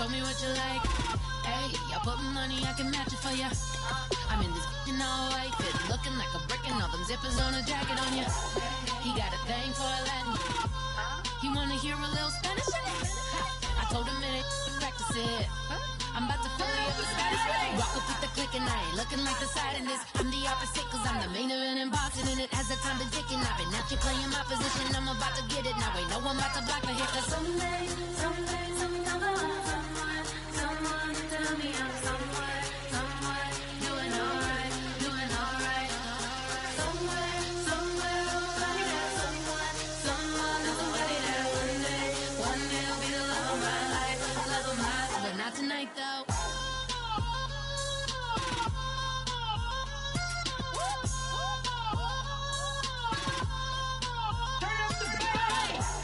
Show me what you like. Hey, I put money, I can match it for ya. I'm in this in all white fit, looking like a brick and all them zippers on a jacket on ya. He got a thing for a Latin. He wanna hear a little Spanish. I told him it ain't practice it. I'm about to fill you up with Spanish. Walk up with the click and I ain't looking like the side in this. I'm the opposite cause I'm the main event and boxing in it. As the time been ticking, I've been out here playing my position. I'm about to get it now. Ain't no one about to block my hit. Cause someday, someone tell me I'm somewhere doing alright. Somewhere, somebody that one day will be the love of my life, but not tonight though.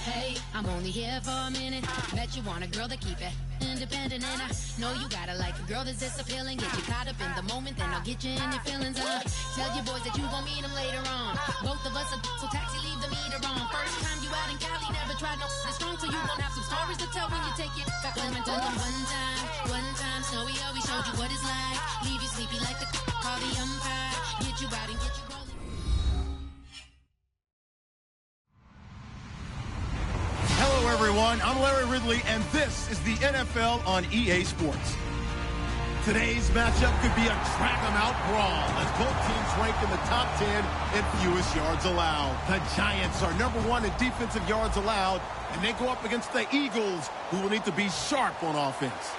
Hey, I'm only here for a minute. Bet you want a girl to keep it independent, and I know you gotta like a girl that's this appealing. Get you caught up in the moment, then I'll get you in your feelings. Tell your boys that you gon' meet them later on. Both of us are so taxi, leave the meter on. First time you out in Cali, never tried no strong, so you gon' have some stories to tell when you take it back home and tell them one time, Snowy always showed you what it's like. Leave you sleepy like the call the umpire. Get you out and get you rolling. Hello, everyone. I'm Larry Ridley, and this is the NFL on EA Sports. Today's matchup could be a drag-em-out brawl as both teams rank in the top 10 in fewest yards allowed. The Giants are #1 in defensive yards allowed, and they go up against the Eagles, who will need to be sharp on offense.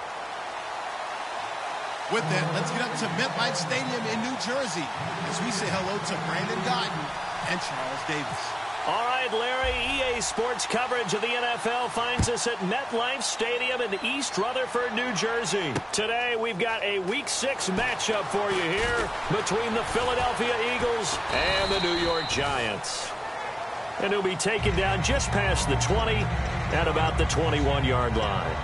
With that, let's get up to MetLife Stadium in New Jersey as we say hello to Brandon Gotten and Charles Davis. All right, Larry, EA Sports coverage of the NFL finds us at MetLife Stadium in East Rutherford, New Jersey. Today, we've got a Week 6 matchup for you here between the Philadelphia Eagles and the New York Giants. And he'll be taken down just past the 20 at about the 21-yard line.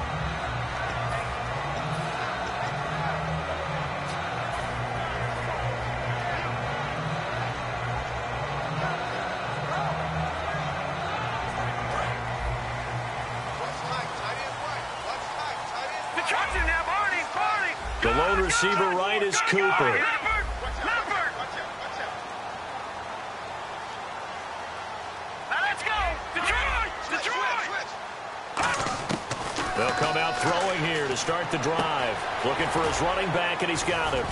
The lone receiver right is Cooper. Let's go! Detroit! They'll come out throwing here to start the drive. Looking for his running back, and he's got him.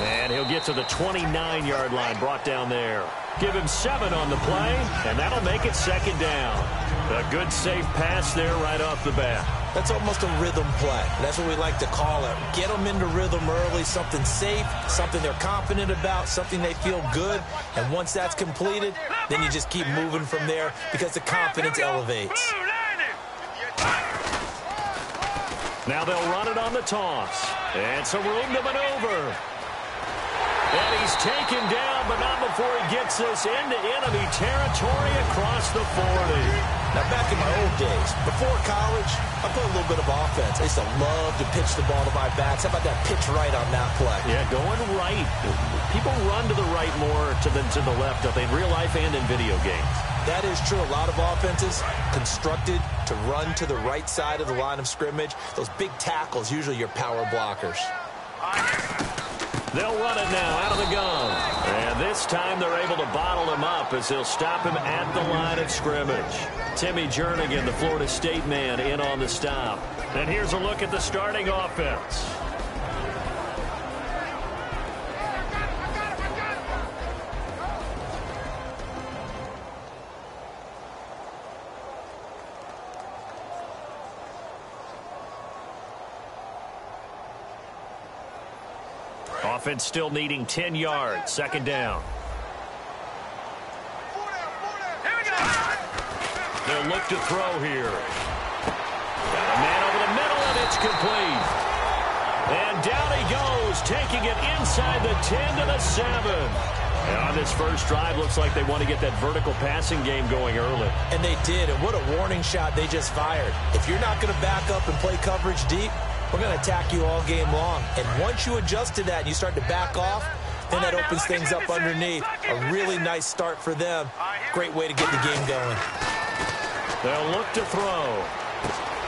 And he'll get to the 29-yard line, brought down there. Give him 7 on the play, and that'll make it second down. A good, safe pass there right off the bat. That's almost a rhythm play. That's what we like to call it. Get them into rhythm early, something safe, something they're confident about, something they feel good. And once that's completed, then you just keep moving from there because the confidence elevates. Now they'll run it on the toss. And some room to maneuver. And he's taken down, but not before he gets us into enemy territory across the 40. Now, back in my old days, before college, I played a little bit of offense. I used to love to pitch the ball to my backs. How about that pitch right on that play? Yeah, going right. People run to the right more than to the left, don't they, in real life and in video games? That is true. A lot of offenses constructed to run to the right side of the line of scrimmage. Those big tackles, usually your power blockers. They'll run it now out of the gun. And this time they're able to bottle him up as they'll stop him at the line of scrimmage. Timmy Jernigan, the Florida State man, in on the stop. And here's a look at the starting offense. Offense still needing 10 yards. Second down. They'll look to throw here. Got a man over the middle, and it's complete. And down he goes, taking it inside the 10 to the 7. And on this first drive, looks like they want to get that vertical passing game going early. And they did, and what a warning shot they just fired. If you're not going to back up and play coverage deep, we're going to attack you all game long. And once you adjust to that and you start to back off, then that opens things up underneath. A really nice start for them. Great way to get the game going. They'll look to throw.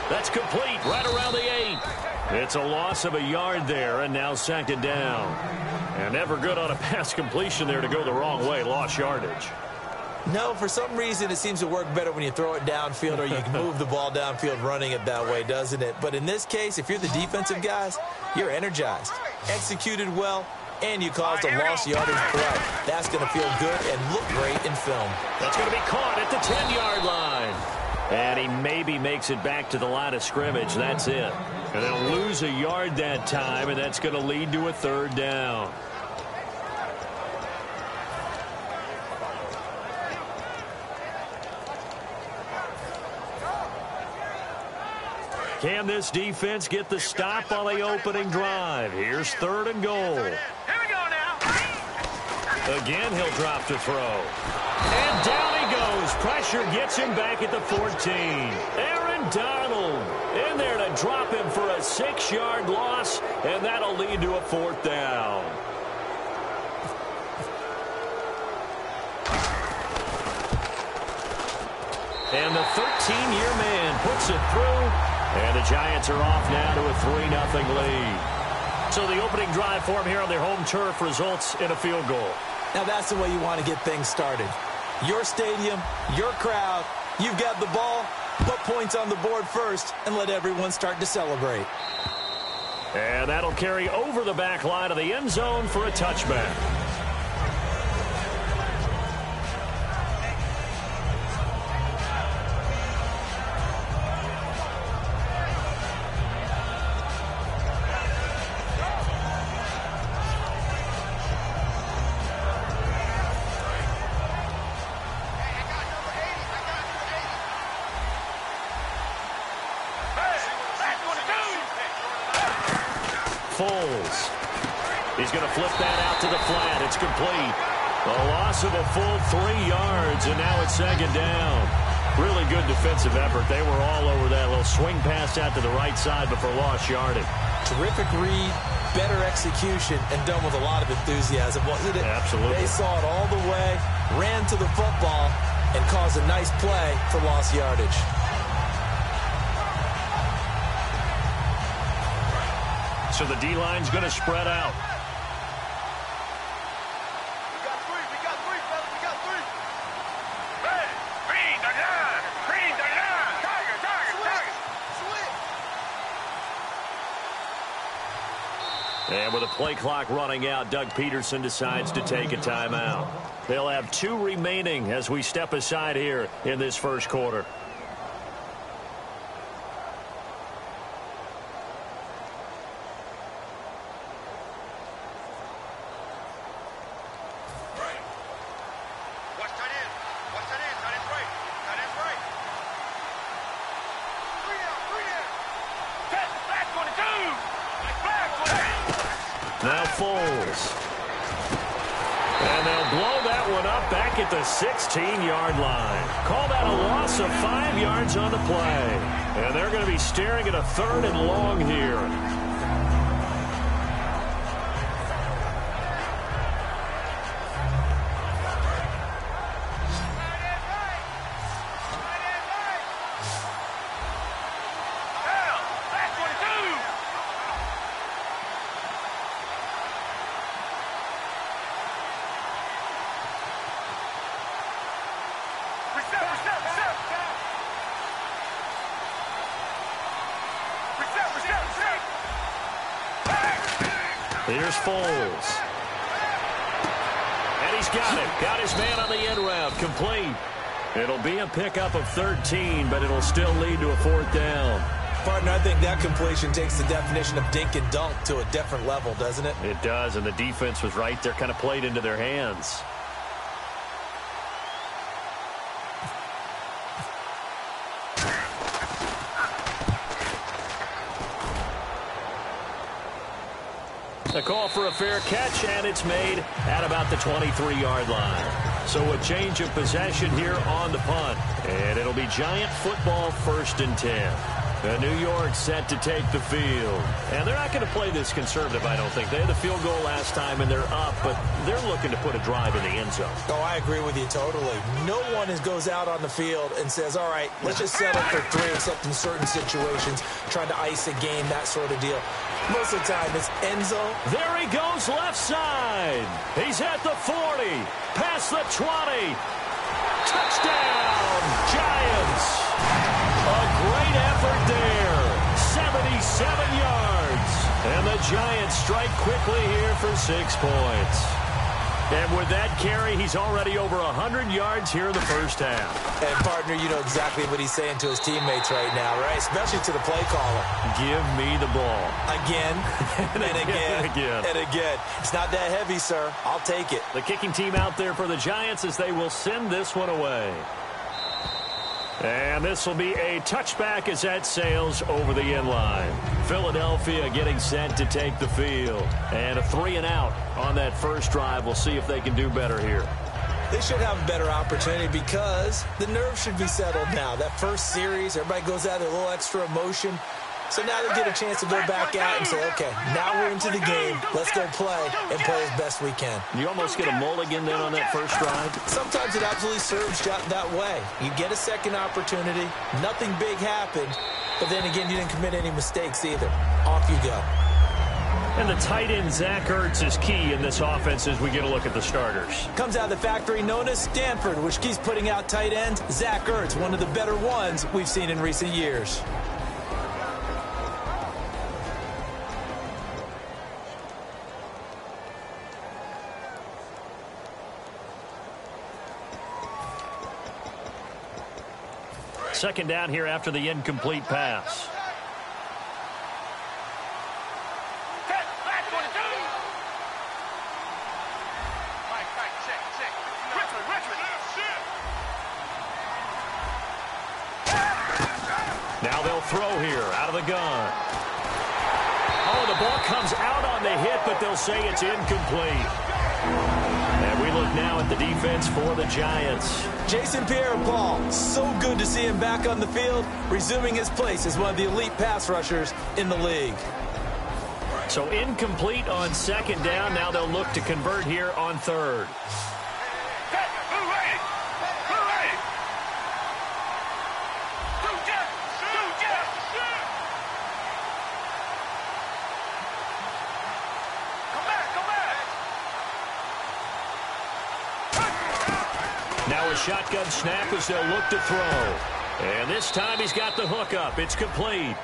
That's complete right around the 8. It's a loss of a yard there, and now second down. And never good on a pass completion there to go the wrong way. Lost yardage. No, for some reason it seems to work better when you throw it downfield or you can move the ball downfield running it that way, doesn't it? But in this case, if you're the defensive guys, you're energized, executed well, and you caused a lost yardage play. That's going to feel good and look great in film. That's going to be caught at the 10-yard line. And he maybe makes it back to the line of scrimmage. That's it. And they'll lose a yard that time, and that's going to lead to a third down. Can this defense get the stop on the opening drive? Here's third and goal. Here we go now. Again, he'll drop to throw. And down he goes. Pressure gets him back at the 14. Aaron Donald in there to drop him for a 6-yard loss, and that'll lead to a fourth down. And the 13-year man puts it through. And the Giants are off now to a 3-0 lead. So the opening drive for them here on their home turf results in a field goal. Now that's the way you want to get things started. Your stadium, your crowd, you've got the ball, put points on the board first, and let everyone start to celebrate. And that'll carry over the back line of the end zone for a touchback. He's going to flip that out to the flat. It's complete. A loss of a full 3 yards, and now it's second down. Really good defensive effort. They were all over that little swing pass out to the right side before lost yardage. Terrific read, better execution, and done with a lot of enthusiasm. Wasn't it? Absolutely. They saw it all the way, ran to the football, and caused a nice play for lost yardage. So the D-line's going to spread out. We got three, fellas. We got three. Hey, green the line. Green the line. Tiger. Switch. And with a play clock running out, Doug Peterson decides to take a timeout. They'll have 2 remaining as we step aside here in this first quarter. Now Foles. And they'll blow that one up back at the 16-yard line. Call that a loss of 5 yards on the play. And they're going to be staring at a 3rd and long here. Here's Foles. And he's got it. Got his man on the end route. Complete. It'll be a pickup of 13, but it'll still lead to a 4th down. Partner, I think that completion takes the definition of dink and dunk to a different level, doesn't it? It does, and the defense was right there, kind of played into their hands. A call for a fair catch, and it's made at about the 23-yard line. So a change of possession here on the punt. And it'll be Giant football 1st and 10. And New York set to take the field. And they're not going to play this conservative, I don't think. They had the field goal last time, and they're up, but they're looking to put a drive in the end zone. Oh, I agree with you totally. No one goes out on the field and says, all right, let's just settle for 3, except in certain situations, trying to ice a game, that sort of deal. Most of the time, it's end zone. There he goes left side. He's at the 40, past the 20. Touchdown, Giants. A great effort there. 77 yards. And the Giants strike quickly here for 6 points. And with that carry, he's already over 100 yards here in the first half. And, partner, you know exactly what he's saying to his teammates right now, right? Especially to the play caller. Give me the ball. Again, and again, and again. It's not that heavy, sir. I'll take it. The kicking team out there for the Giants as they will send this one away. And this will be a touchback as that sails over the end line. Philadelphia getting set to take the field. And a 3 and out on that first drive. We'll see if they can do better here. They should have a better opportunity because the nerves should be settled now. That first series, everybody goes out with a little extra emotion. So now they get a chance to go back out and say, okay, now we're into the game. Let's go play and play as best we can. You almost get a mulligan then on that first drive? Sometimes it absolutely serves that way. You get a second opportunity. Nothing big happened. But then again, you didn't commit any mistakes either. Off you go. And the tight end, Zach Ertz, is key in this offense as we get a look at the starters. Comes out of the factory known as Stanford, which keeps putting out tight ends. Zach Ertz, one of the better ones we've seen in recent years. Second down here after the incomplete pass. Now they'll throw here out of the gun. Oh, the ball comes out on the hit, but they'll say it's incomplete. And we look now at the defense for the Giants. Jason Pierre-Paul, so good to see him back on the field, resuming his place as one of the elite pass rushers in the league. So incomplete on second down. Now they'll look to convert here on third. Now a shotgun snap as they'll look to throw. And this time he's got the hook up. It's complete.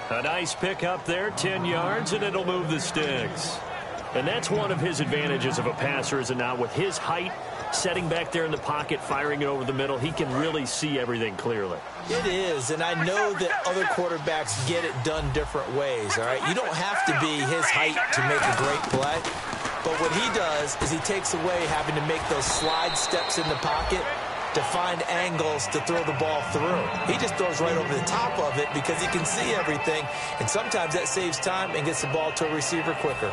A nice pick up there, 10 yards, and it'll move the sticks. And that's one of his advantages of a passer, is it not? With his height, setting back there in the pocket, firing it over the middle, he can really see everything clearly. It is, and I know that other quarterbacks get it done different ways, all right? You don't have to be his height to make a great play. But what he does is he takes away having to make those slide steps in the pocket to find angles to throw the ball through. He just throws right over the top of it because he can see everything, and sometimes that saves time and gets the ball to a receiver quicker.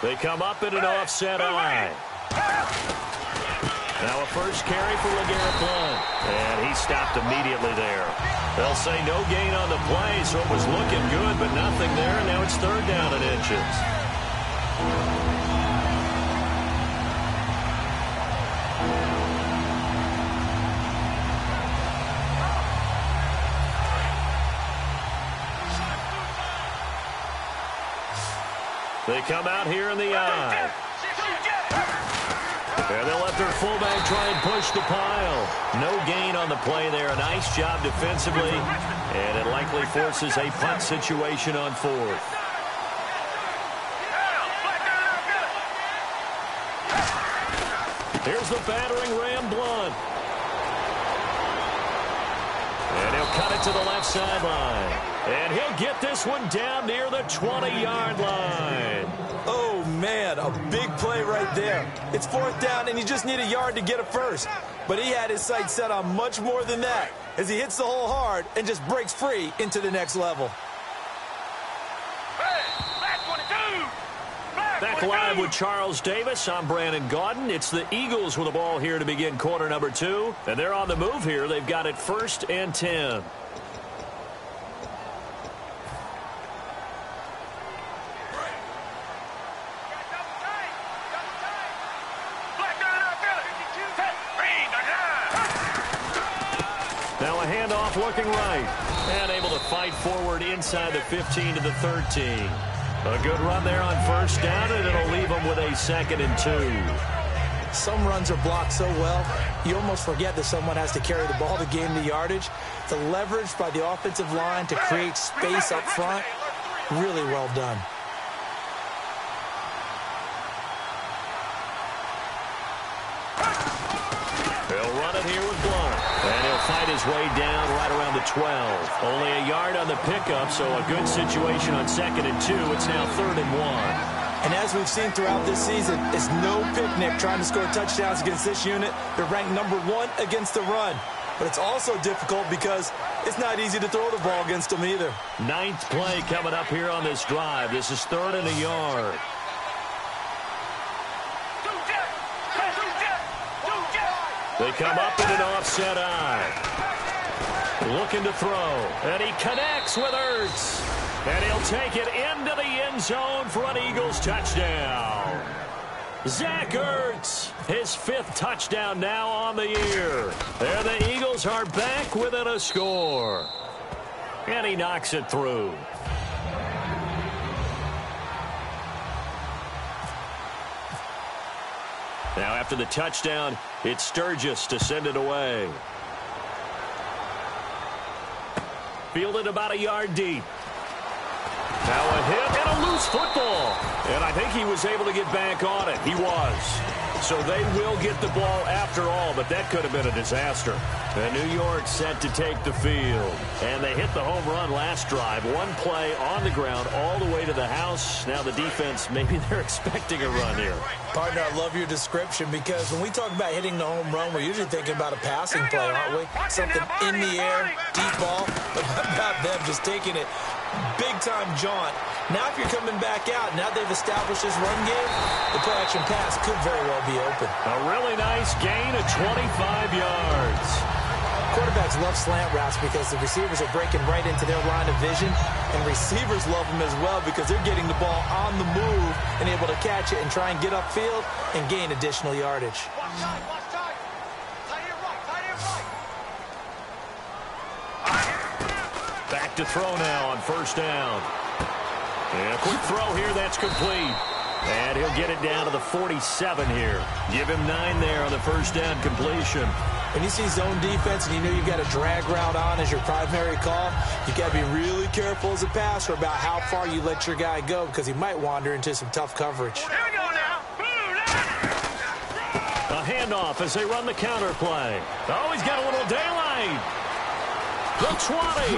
They come up in an offset eye. Now a first carry for LeGarrette Blount. And he stopped immediately there. They'll say no gain on the play, so it was looking good, but nothing there. Now it's third down and inches. They come out here in the eye. And they'll let their fullback try and push the pile. No gain on the play there. A nice job defensively. And it likely forces a punt situation on fourth. Here's the battering ram, Blount. And he'll cut it to the left sideline. And he'll get this one down near the 20-yard line. Oh, man, a big play right there. It's fourth down, and you just need a yard to get it first. But he had his sights set on much more than that as he hits the hole hard and just breaks free into the next level. Back live with Charles Davis. I'm Brandon Gaudin. It's the Eagles with the ball here to begin quarter number 2. And they're on the move here. They've got it 1st and 10. Now a handoff looking right. And able to fight forward inside the 15 to the 13. A good run there on 1st down, and it'll leave them with a 2nd and 2. Some runs are blocked so well, you almost forget that someone has to carry the ball to gain the yardage. The leverage by the offensive line to create space up front, really well done. They'll run it here with Blunt. And he'll fight his way down right around the 12. Only a yard on the pickup, so a good situation on 2nd and 2. It's now 3rd and 1. And as we've seen throughout this season, it's no picnic trying to score touchdowns against this unit. They're ranked number 1 against the run. But it's also difficult because it's not easy to throw the ball against them either. 9th play coming up here on this drive. This is 3rd and a yard. They come up in an offset eye. Looking to throw. And he connects with Ertz. And he'll take it into the end zone for an Eagles touchdown. Zach Ertz, his 5th touchdown now on the year. And the Eagles are back within a score. And he knocks it through. Now after the touchdown, it's Sturgis to send it away. Fielded about a yard deep. Now a hit and a loose football. And I think he was able to get back on it. He was. So they will get the ball after all, but that could have been a disaster. And New York set to take the field. And they hit the home run last drive. 1 play on the ground all the way to the house. Now the defense, maybe they're expecting a run here. Partner, I love your description because when we talk about hitting the home run, we're usually thinking about a passing play, aren't we? Something in the air, deep ball. But how about them just taking it big-time jaunt? Now if you're coming back out, now they've established this run game, the play-action pass could very well be open. A really nice gain of 25 yards. Quarterbacks love slant routes because the receivers are breaking right into their line of vision, and receivers love them as well because they're getting the ball on the move and able to catch it and try and get upfield and gain additional yardage. Back to throw now on 1st down. And a quick throw here, that's complete. And he'll get it down to the 47 here. Give him 9 there on the 1st down completion. When you see zone defense and you know you've got a drag route on as your primary call, you've got to be really careful as a passer about how far you let your guy go because he might wander into some tough coverage. Here we go now. A handoff as they run the counter play. Oh, he's got a little daylight. The 20.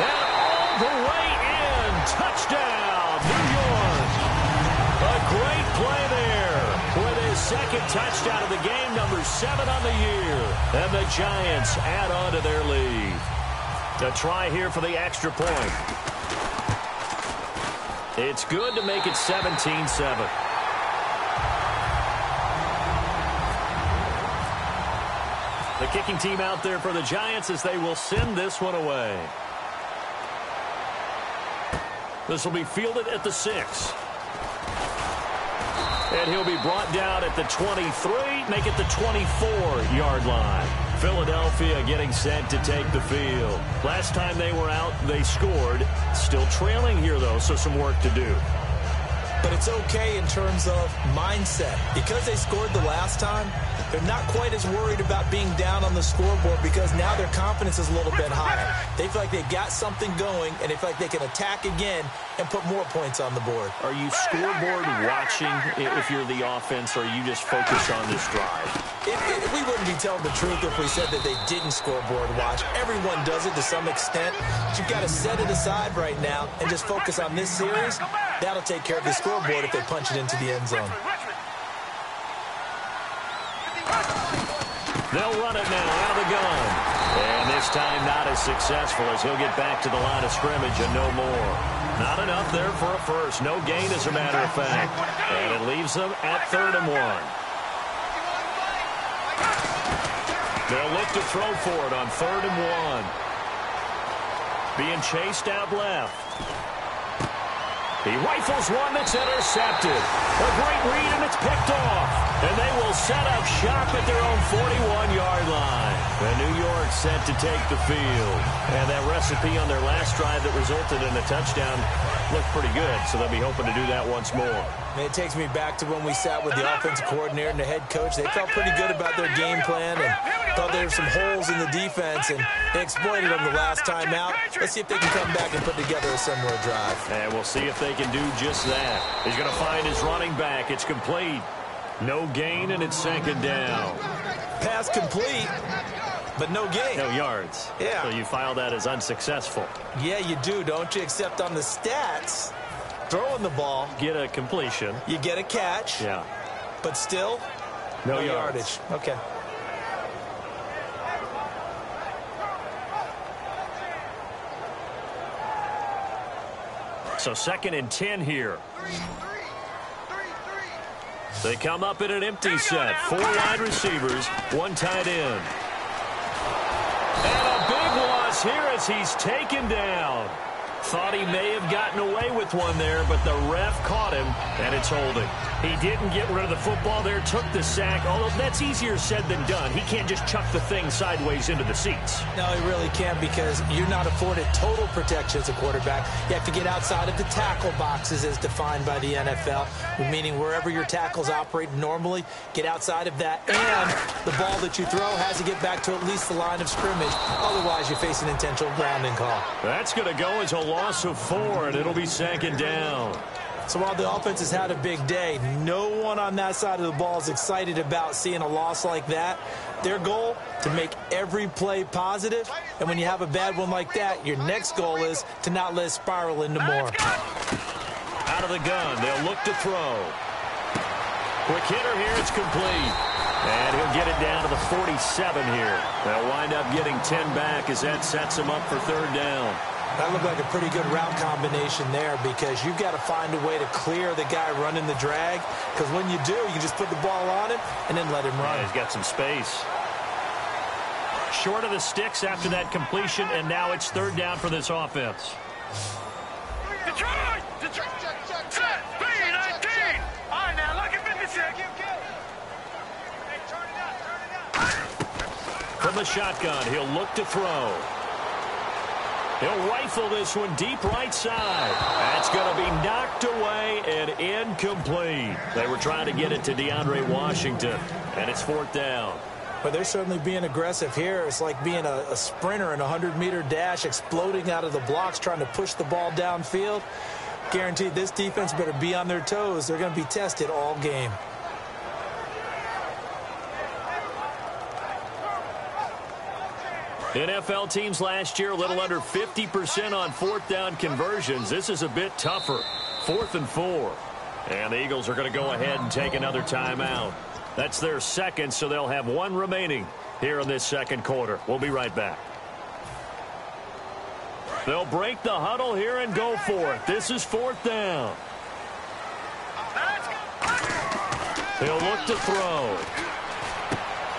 And all the way in. Touchdown, New York. A great play there with his 2nd touchdown of the game, number 7 on the year. And the Giants add on to their lead. A try here for the extra point. It's good to make it 17-7. The kicking team out there for the Giants as they will send this one away. This will be fielded at the 6. And he'll be brought down at the 23, make it the 24-yard line. Philadelphia getting set to take the field. Last time they were out, they scored. Still trailing here, though, so some work to do. But it's okay in terms of mindset. Because they scored the last time, they're not quite as worried about being down on the scoreboard because now their confidence is a little bit higher. They feel like they've got something going, and they feel like they can attack again and put more points on the board. Are you scoreboard watching if you're the offense, or are you just focused on this drive? We wouldn't be telling the truth if we said that they didn't scoreboard watch. Everyone does it to some extent. But you've got to set it aside right now and just focus on this series. That'll take care of the scoreboard if they punch it into the end zone. They'll run it now out of the gun. And this First time not as successful as he'll get back to the line of scrimmage and no more. Not enough there for a first. No gain, as a matter of fact. And it leaves them at 3rd and 1. They'll look to throw for it on 3rd and 1. Being chased out left. He rifles one that's intercepted. A great read, and it's picked off. And they will set up shop at their own 41-yard line. And New York set to take the field. And that recipe on their last drive that resulted in a touchdown looked pretty good, so they'll be hoping to do that once more. And it takes me back to when we sat with the offensive coordinator and the head coach. They felt pretty good about their game plan and thought there were some holes in the defense, and they exploited them the last time out. Let's see if they can come back and put together a similar drive. And we'll see if they can do just that. He's going to find his running back. It's complete. No gain, and it's 2nd down. Pass complete, but no gain. No yards. Yeah. So you file that as unsuccessful. Yeah, you do, don't you? Except on the stats, throwing the ball. Get a completion. You get a catch. Yeah. But still, no yardage. Okay. So 2nd and 10 here. They come up in an empty set. 4 wide receivers, 1 tight end. And a big loss here as he's taken down. Thought he may have gotten away with one there, but the ref caught him, and it's holding. He didn't get rid of the football there, took the sack, although that's easier said than done. He can't just chuck the thing sideways into the seats. No, he really can't, because you're not afforded total protection as a quarterback. You have to get outside of the tackle boxes as defined by the NFL, meaning wherever your tackles operate normally, get outside of that, and the ball that you throw has to get back to at least the line of scrimmage. Otherwise, you face an intentional grounding call. That's going to go as a loss of 4, and it'll be 2nd down. So while the offense has had a big day, no one on that side of the ball is excited about seeing a loss like that. Their goal, to make every play positive, and when you have a bad one like that, your next goal is to not let it spiral into more. Out of the gun, they'll look to throw. Quick hitter here, it's complete. And he'll get it down to the 47 here. They'll wind up getting 10 back as that sets him up for 3rd down. That looked like a pretty good route combination there, because you've got to find a way to clear the guy running the drag, because when you do, you can just put the ball on him and then let him run. Yeah, he's got some space. Short of the sticks after that completion, and now it's 3rd down for this offense. Detroit! Set! B-19! All right, now, look at 56. From the shotgun, he'll look to throw. He'll rifle this one deep right side. That's going to be knocked away and incomplete. They were trying to get it to DeAndre Washington, and it's 4th down. But they're certainly being aggressive here. It's like being a sprinter in a 100-meter dash, exploding out of the blocks, trying to push the ball downfield. Guaranteed this defense better be on their toes. They're going to be tested all game. NFL teams last year a little under 50% on 4th down conversions. This is a bit tougher. 4th and 4. And the Eagles are going to go ahead and take another timeout. That's their 2nd, so they'll have 1 remaining here in this 2nd quarter. We'll be right back. They'll break the huddle here and go for it. This is 4th down. He'll look to throw.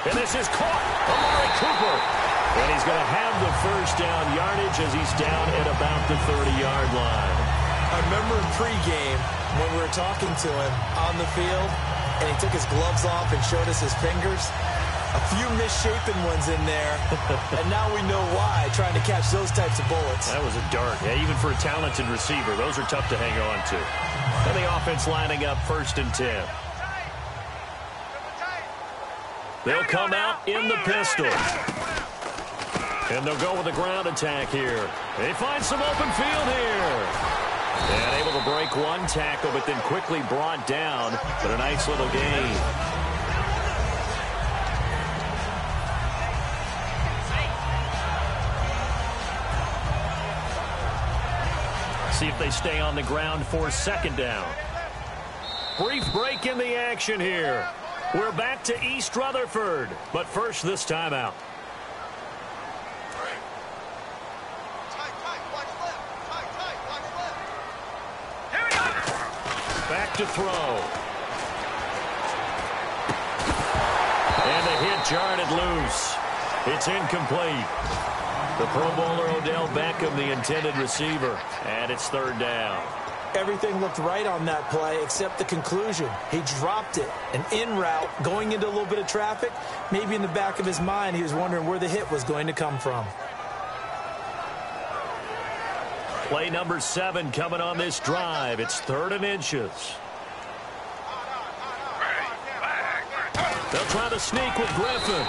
And this is caught. Amari Cooper. And he's going to have the 1st down yardage as he's down at about the 30-yard line. I remember in pregame when we were talking to him on the field, and he took his gloves off and showed us his fingers. A few misshapen ones in there, and now we know why, trying to catch those types of bullets. That was a dart. Yeah, even for a talented receiver, those are tough to hang on to. And the offense lining up 1st and 10. They'll come out in the pistol. And they'll go with a ground attack here. They find some open field here. And able to break 1 tackle, but then quickly brought down. But a nice little gain. See if they stay on the ground for 2nd down. Brief break in the action here. We're back to East Rutherford. But first, this timeout. to throw. And the hit jarred it loose. It's incomplete. The Pro Bowler Odell Beckham, the intended receiver, and it's third down. Everything looked right on that play except the conclusion. He dropped it, an in route, going into a little bit of traffic. Maybe in the back of his mind, he was wondering where the hit was going to come from. Play number 7 coming on this drive. It's 3rd and inches. They'll try to sneak with Griffin.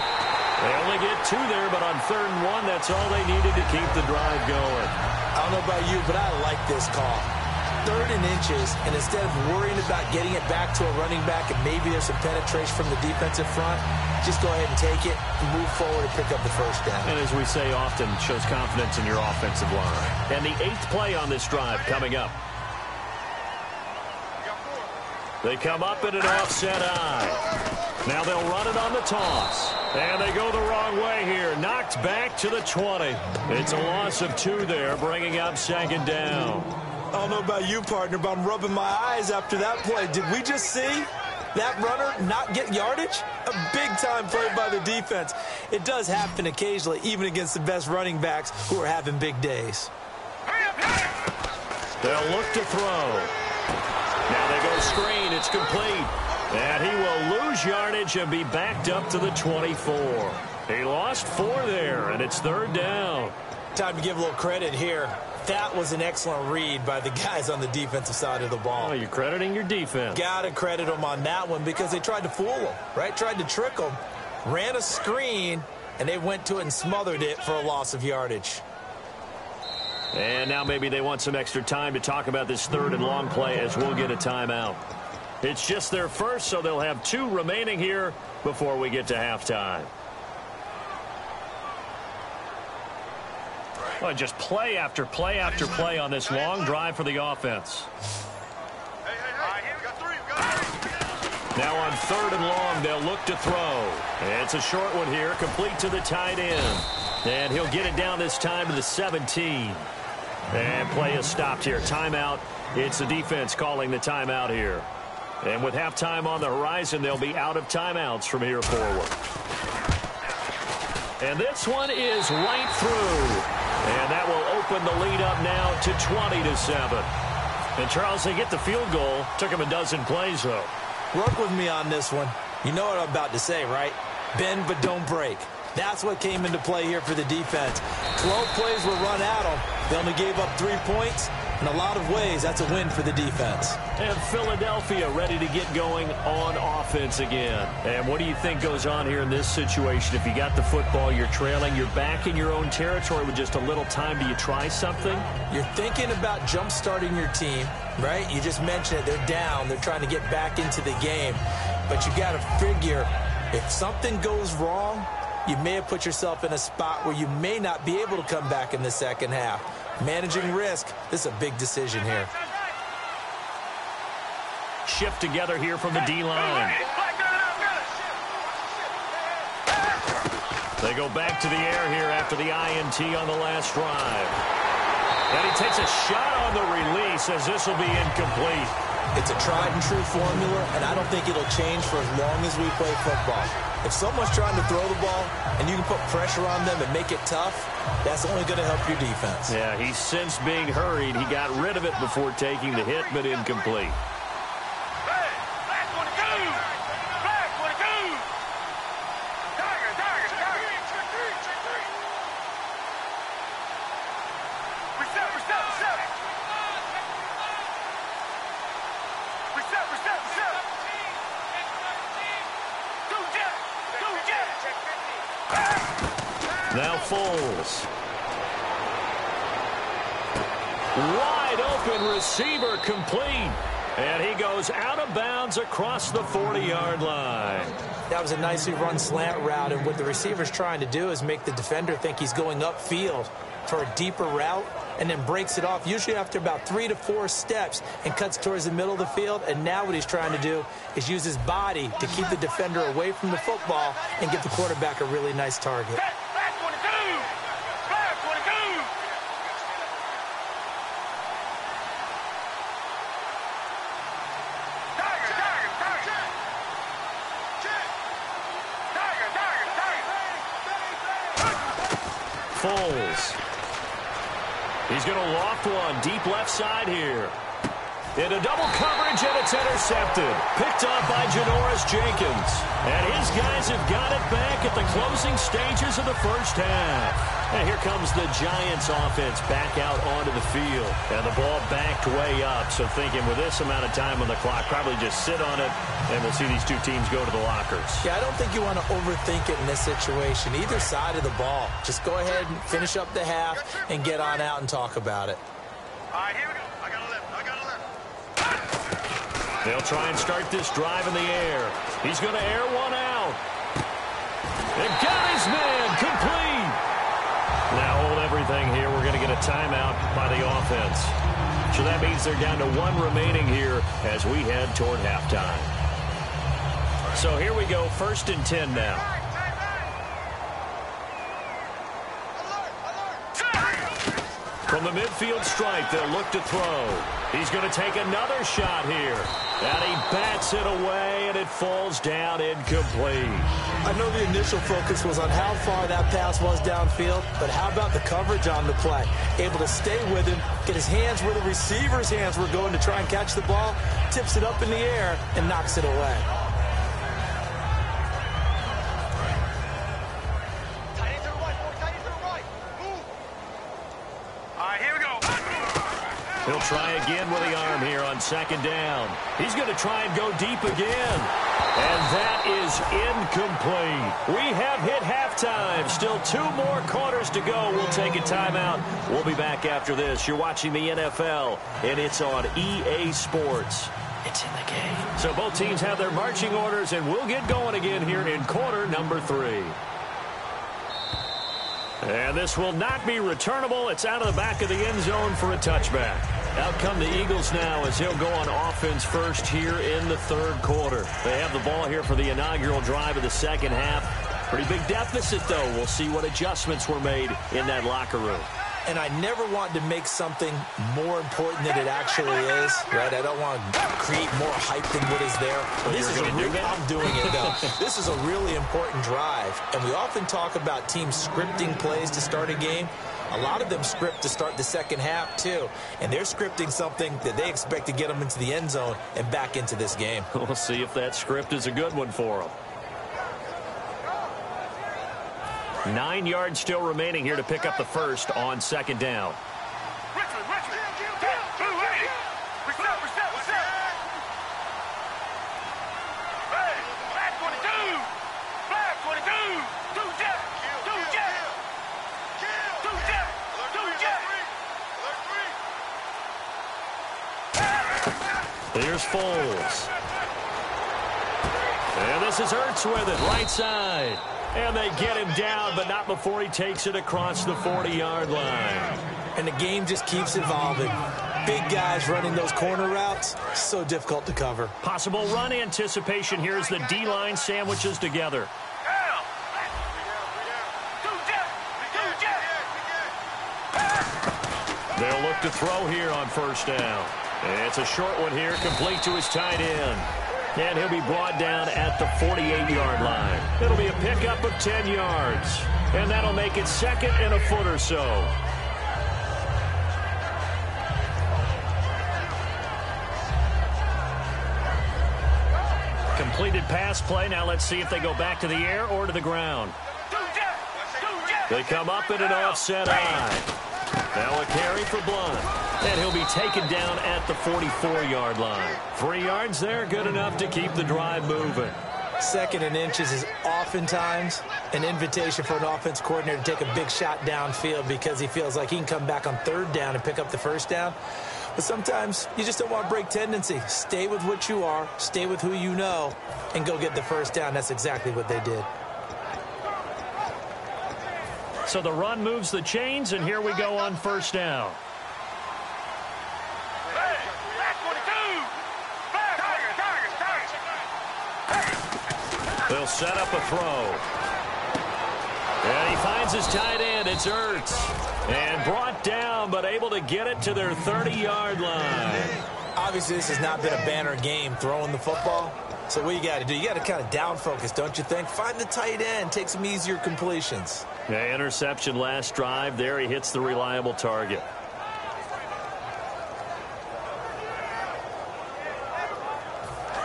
They only get 2 there, but on 3rd and 1, that's all they needed to keep the drive going. I don't know about you, but I like this call. 3rd and inches, and instead of worrying about getting it back to a running back and maybe there's some penetration from the defensive front, just go ahead and take it and move forward and pick up the first down. And as we say often, shows confidence in your offensive line. And the 8th play on this drive coming up. They come up in an offset eye. Now they'll run it on the toss. And they go the wrong way here. Knocked back to the 20. It's a loss of 2 there, bringing up 2nd down. I don't know about you, partner, but I'm rubbing my eyes after that play. Did we just see that runner not get yardage? A big-time play by the defense. It does happen occasionally, even against the best running backs who are having big days. They'll look to throw. Now they go screen. It's complete. And he will lose yardage and be backed up to the 24. He lost 4 there, and it's 3rd down. Time to give a little credit here. That was an excellent read by the guys on the defensive side of the ball. Oh, you're crediting your defense. Got to credit them on that one because they tried to fool them, right? Tried to trick them, ran a screen, and they went to it and smothered it for a loss of yardage. And now maybe they want some extra time to talk about this 3rd and long play as we'll get a timeout. It's just their first, so they'll have 2 remaining here before we get to halftime. Well, just play after play after play on this long drive for the offense. Now on 3rd and long, they'll look to throw. It's a short one here, complete to the tight end. And he'll get it down this time to the 17. And play is stopped here. Timeout. It's the defense calling the timeout here. And with halftime on the horizon, they'll be out of timeouts from here forward. And this one is right through. And that will open the lead up now to 20-7. And, Charles, they get the field goal. Took him a dozen plays, though. Work with me on this one. You know what I'm about to say, right? Bend but don't break. That's what came into play here for the defense. 12 plays were run at them. They only gave up 3 points. In a lot of ways, that's a win for the defense. And Philadelphia ready to get going on offense again. And what do you think goes on here in this situation? If you got the football, you're trailing, you're back in your own territory with just a little time. Do you try something? You're thinking about jump-starting your team, right? You just mentioned it. They're down. They're trying to get back into the game. But you got to figure if something goes wrong, you may have put yourself in a spot where you may not be able to come back in the second half. Managing risk, this is a big decision here. Shift together here from the D-line. They go back to the air here after the INT on the last drive. And he takes a shot on the release as this will be incomplete. It's a tried-and-true formula, and I don't think it'll change for as long as we play football. If someone's trying to throw the ball and you can put pressure on them and make it tough, that's only going to help your defense. Yeah, he's since being hurried. He got rid of it before taking the hit, but incomplete. Now Foles. Wide open receiver complete. And he goes out of bounds across the 40-yard line. That was a nicely run slant route, and what the receiver's trying to do is make the defender think he's going upfield for a deeper route and then breaks it off, usually after about 3 to 4 steps, and cuts towards the middle of the field. And now what he's trying to do is use his body to keep the defender away from the football and give the quarterback a really nice target. Foles. He's going to loft one deep left side here. Into double coverage, and it's intercepted. Picked off by MajorFactorJAYG's. And his guys have got it back at the closing stages of the first half. And here comes the Giants offense back out onto the field. And the ball backed way up. So thinking with this amount of time on the clock, probably just sit on it, and we'll see these two teams go to the lockers. Yeah, I don't think you want to overthink it in this situation. Either side of the ball. Just go ahead and finish up the half and get on out and talk about it. All right, here we go. I got a left. They'll try and start this drive in the air. He's going to air one out. And got his man complete. Now hold everything here. We're going to get a timeout by the offense. So that means they're down to one remaining here as we head toward halftime. So here we go, 1st and 10 now. From the midfield stripe, they'll look to throw. He's going to take another shot here. And he bats it away, and it falls down incomplete. I know the initial focus was on how far that pass was downfield, but how about the coverage on the play? Able to stay with him, get his hands where the receiver's hands were going to try and catch the ball, tips it up in the air, and knocks it away. He'll try again with the arm here on 2nd down. He's going to try and go deep again. And that is incomplete. We have hit halftime. Still 2 more quarters to go. We'll take a timeout. We'll be back after this. You're watching the NFL, and it's on EA Sports. It's in the game. So both teams have their marching orders, and we'll get going again here in quarter number 3. And this will not be returnable. It's out of the back of the end zone for a touchback. Out come the Eagles now as he'll go on offense first here in the 3rd quarter. They have the ball here for the inaugural drive of the 2nd half. Pretty big deficit, though. We'll see what adjustments were made in that locker room. And I never want to make something more important than it actually is, right? I don't want to create more hype than what is there. But this is I'm doing it, though. This is a really important drive. And we often talk about teams scripting plays to start a game. A lot of them script to start the 2nd half, too. And they're scripting something that they expect to get them into the end zone and back into this game. We'll see if that script is a good one for them. 9 yards still remaining here to pick up the first on 2nd down. Richard. Reset. Hey, flag 22. Flag 22. Do jet. Here's Foles. And this is Ertz with it, right side. And they get him down, but not before he takes it across the 40-yard line. And the game just keeps evolving. Big guys running those corner routes, so difficult to cover. Possible run anticipation here as the D-line sandwiches together. They'll look to throw here on 1st down. It's a short one here, complete to his tight end. And he'll be brought down at the 48-yard line. It'll be a pickup of 10 yards. And that'll make it 2nd and a foot or so. Completed pass play. Now let's see if they go back to the air or to the ground. They come up in an offset eye. Now a carry for Blunt. And he'll be taken down at the 44-yard line. 3 yards there, good enough to keep the drive moving. 2nd and inches is oftentimes an invitation for an offense coordinator to take a big shot downfield because he feels like he can come back on 3rd down and pick up the 1st down. But sometimes you just don't want to break tendency. Stay with what you are, stay with who you know, and go get the 1st down. That's exactly what they did. So the run moves the chains, and here we go on 1st down. They'll set up a throw. And he finds his tight end. It's Ertz. And brought down, but able to get it to their 30-yard line. Obviously, this has not been a banner game throwing the football. So what you got to do, you got to kind of down focus, don't you think? Find the tight end, take some easier completions. Yeah, interception last drive. There he hits the reliable target.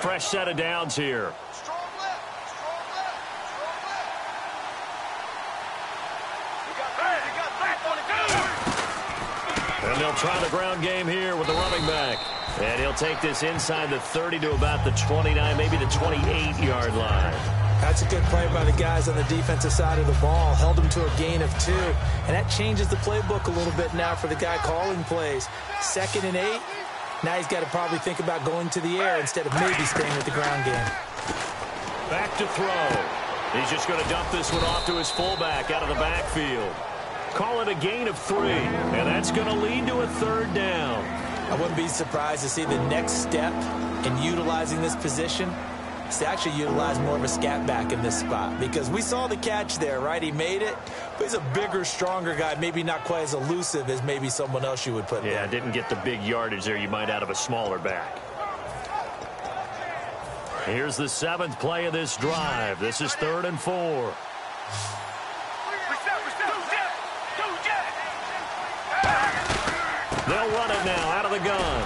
Fresh set of downs here. Strong left. Strong left. Strong left. We got three. And they'll try the ground game here with the running back. And he'll take this inside the 30 to about the 29, maybe the 28-yard line. That's a good play by the guys on the defensive side of the ball. Held him to a gain of 2. And that changes the playbook a little bit now for the guy calling plays. 2nd and 8. Now he's got to probably think about going to the air instead of maybe staying with the ground game. Back to throw. He's just going to dump this one off to his fullback out of the backfield. Call it a gain of 3. And that's going to lead to a 3rd down. I wouldn't be surprised to see the next step in utilizing this position is to actually utilize more of a scat back in this spot, because we saw the catch there, right? He made it, but he's a bigger, stronger guy, maybe not quite as elusive as maybe someone else you would put there. Yeah, didn't get the big yardage there you might out of a smaller back. Here's the 7th play of this drive. This is 3rd and 4. They'll run it now out of the gun.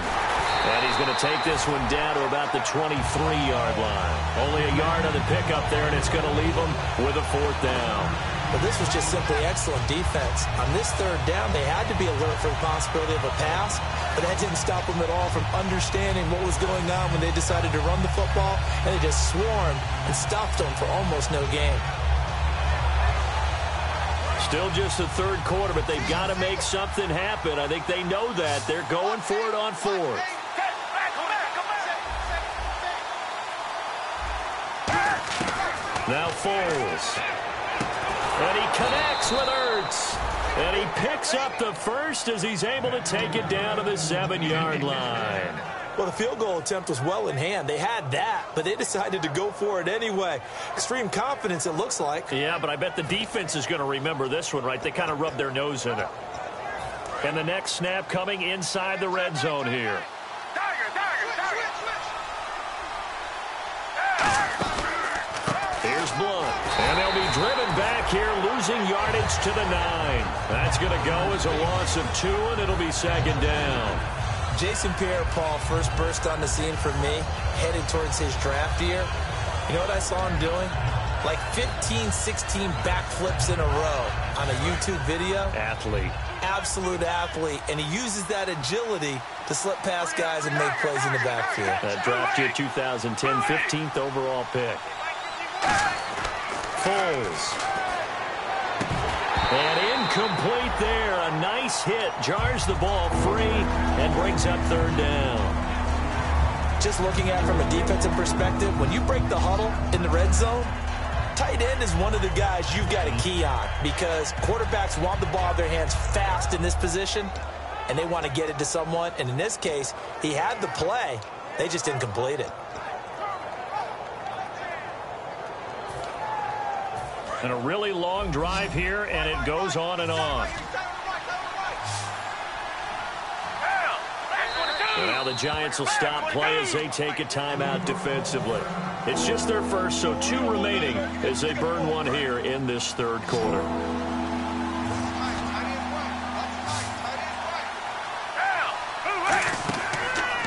And he's going to take this one down to about the 23-yard line. Only a yard on the pickup there, and it's going to leave them with a 4th down. But this was just simply excellent defense. On this 3rd down, they had to be alert for the possibility of a pass, but that didn't stop them at all from understanding what was going on when they decided to run the football, and they just swarmed and stopped them for almost no gain. Still just the 3rd quarter, but they've got to make something happen. I think they know that. They're going for it on 4th. Now Foles. And he connects with Ertz. And he picks up the 1st as he's able to take it down to the 7-yard line. Well, the field goal attempt was well in hand. They had that, but they decided to go for it anyway. Extreme confidence, it looks like. Yeah, but I bet the defense is going to remember this one, right? They kind of rubbed their nose in it. And the next snap coming inside the red zone here. Here's Blunt. And they'll be driven back here, losing yardage to the 9. That's going to go as a loss of 2, and it'll be 2nd down. Jason Pierre-Paul first burst on the scene for me, headed towards his draft year. You know what I saw him doing? Like 15, 16 backflips in a row on a YouTube video. Athlete. Absolute athlete. And he uses that agility to slip past guys and make plays in the backfield. That draft year 2010, 15th overall pick. Foles. And incomplete there. A nice hit. Jars the ball free and brings up 3rd down. Just looking at it from a defensive perspective, when you break the huddle in the red zone, tight end is one of the guys you've got a key on, because quarterbacks want the ball out of their hands fast in this position, and they want to get it to someone. And in this case, he had the play. They just didn't complete it. And a really long drive here, and it goes on and on. And now the Giants will stop play as they take a timeout defensively. It's just their first, so 2 remaining as they burn one here in this 3rd quarter.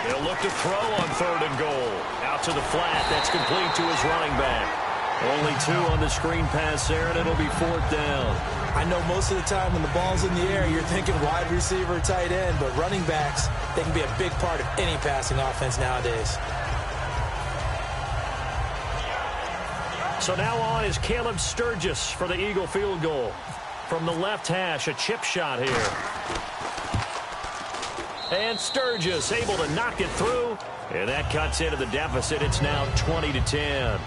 They'll look to throw on 3rd and goal. Out to the flat. That's complete to his running back. Only 2 on the screen pass there, and it'll be 4th down. I know most of the time when the ball's in the air, you're thinking wide receiver, tight end, but running backs, they can be a big part of any passing offense nowadays. So now on is Caleb Sturgis for the Eagle field goal. From the left hash, a chip shot here. And Sturgis able to knock it through, and that cuts into the deficit. It's now 20-10.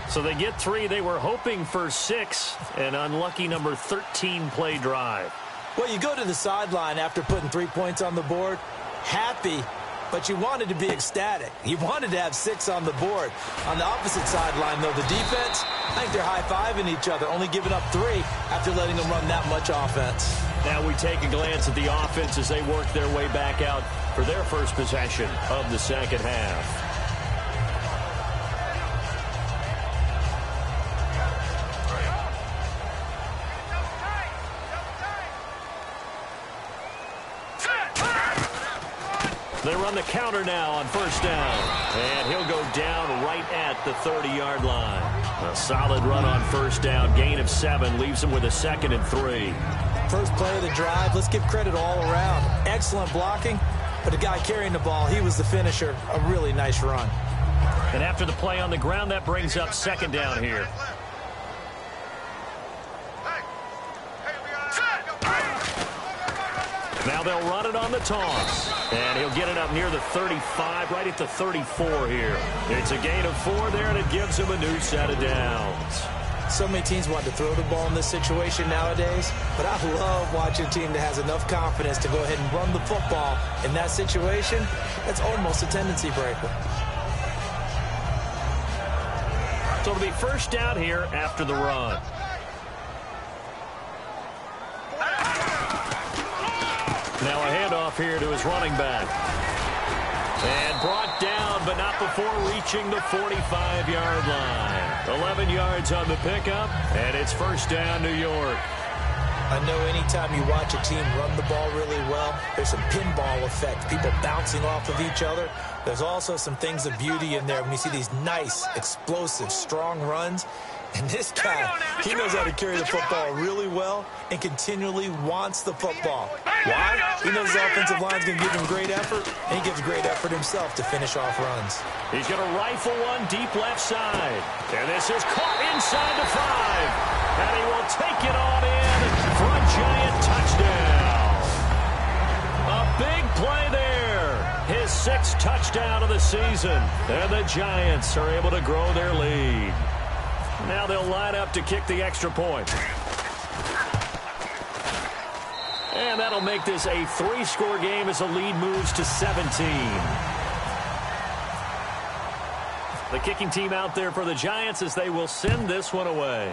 So they get 3. They were hoping for 6. An unlucky number 13 play drive. Well, you go to the sideline after putting 3 points on the board, happy, but you wanted to be ecstatic. You wanted to have 6 on the board. On the opposite sideline, though, the defense, I think they're high-fiving each other, only giving up 3 after letting them run that much offense. Now we take a glance at the offense as they work their way back out for their first possession of the 2nd half. They run the counter now on first down. And he'll go down right at the 30-yard line. A solid run on first down. Gain of 7 leaves him with a 2nd and 3. First play of the drive. Let's give credit all around. Excellent blocking. But the guy carrying the ball, he was the finisher. A really nice run. And after the play on the ground, that brings up 2nd down here. Now they'll run it on the toss. And he'll get it up near the 35, right at the 34 here. It's a gain of 4 there, and it gives him a new set of downs. So many teams want to throw the ball in this situation nowadays, but I love watching a team that has enough confidence to go ahead and run the football. In that situation, that's almost a tendency breaker. So it'll be first down here after the run. Now a handoff here to his running back. And brought down, but not before reaching the 45-yard line. 11 yards on the pickup, and it's first down, New York. I know anytime you watch a team run the ball really well, there's some pinball effect, people bouncing off of each other. There's also some things of beauty in there when you see these nice, explosive, strong runs. And this guy, he knows how to carry the football really well and continually wants the football. Why? He knows his offensive line's going to give him great effort, and he gives great effort himself to finish off runs. He's going to rifle one deep left side. And this is caught inside the 5. And he will take it on in for a Giant touchdown. A big play there. His 6th touchdown of the season. And the Giants are able to grow their lead. Now they'll line up to kick the extra point. And that'll make this a 3-score game as the lead moves to 17. The kicking team out there for the Giants as they will send this one away.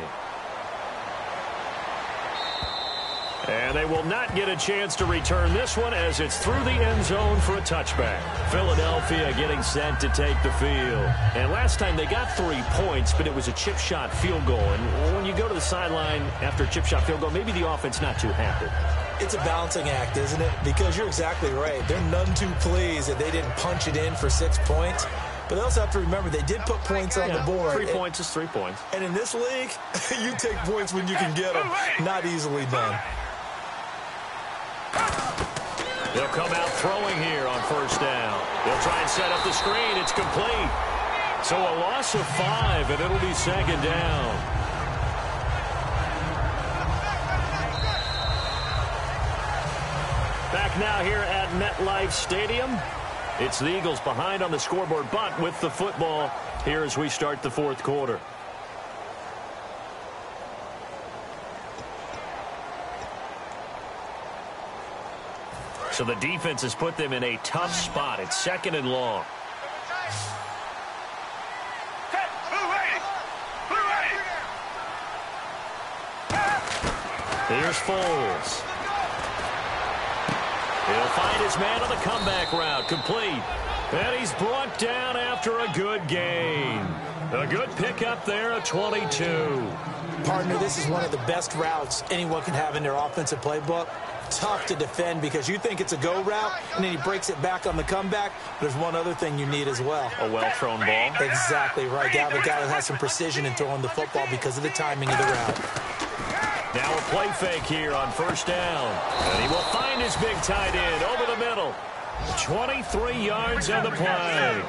And they will not get a chance to return this one as it's through the end zone for a touchback. Philadelphia getting set to take the field. And last time they got 3 points, but it was a chip shot field goal. And when you go to the sideline after a chip shot field goal, maybe the offense not too happy. It's a balancing act, isn't it? Because you're exactly right. They're none too pleased that they didn't punch it in for 6 points. But they also have to remember they did put points on the board. 3 points is 3 points. And in this league, you take points when you can get them. Not easily done. They'll come out throwing here on first down. They'll try and set up the screen. It's complete. So a loss of 5, and it'll be 2nd down. Back now here at MetLife Stadium. It's the Eagles behind on the scoreboard, but with the football here as we start the 4th quarter. So the defense has put them in a tough spot. It's 2nd and long. Here's Foles. He'll find his man on the comeback route. Complete. And he's brought down after a good gain. A good pickup there at 22. Partner, this is one of the best routes anyone can have in their offensive playbook. Tough to defend because you think it's a go route, and then he breaks it back on the comeback. But there's one other thing you need as well. A well-thrown ball. Exactly right. You have a guy that has some precision in throwing the football because of the timing of the route. Now a play fake here on first down. And he will find his big tight end over the middle. 23 yards on the play.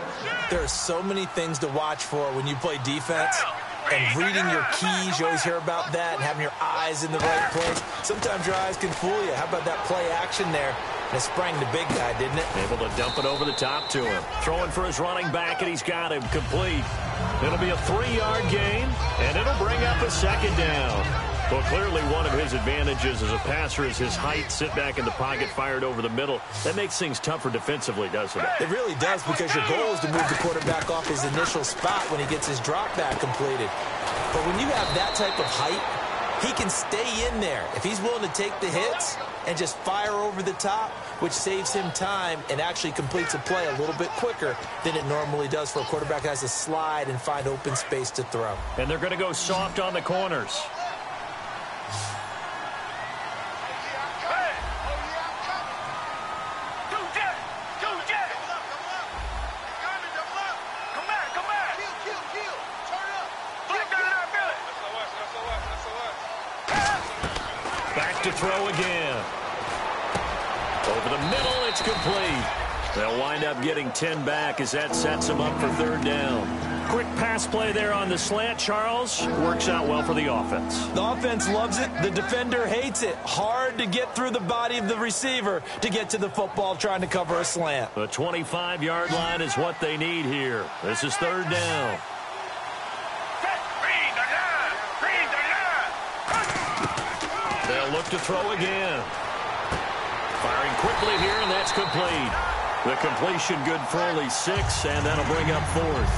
There are so many things to watch for when you play defense. And reading your keys, you always hear about that, and having your eyes in the right place. Sometimes your eyes can fool you. How about that play action there? And it sprang the big guy, didn't it? Able to dump it over the top to him. Throwing for his running back, and he's got him complete. It'll be a 3-yard gain, and it'll bring up a 2nd down. Well, clearly one of his advantages as a passer is his height. Sit back in the pocket, fired over the middle. That makes things tougher defensively, doesn't it? It really does, because your goal is to move the quarterback off his initial spot when he gets his drop back completed. But when you have that type of height, he can stay in there if he's willing to take the hits and just fire over the top, which saves him time and actually completes a play a little bit quicker than it normally does for a quarterback that has to slide and find open space to throw. And they're going to go soft on the corners. Back to throw again. Over the middle, it's complete. They'll wind up getting 10 back as that sets them up for third down. Quick pass play there on the slant, Charles. Works out well for the offense. The offense loves it. The defender hates it. Hard to get through the body of the receiver to get to the football trying to cover a slant. The 25-yard line is what they need here. This is third down. They'll look to throw again. Firing quickly here, and that's complete. The completion good for only 6, and that'll bring up fourth.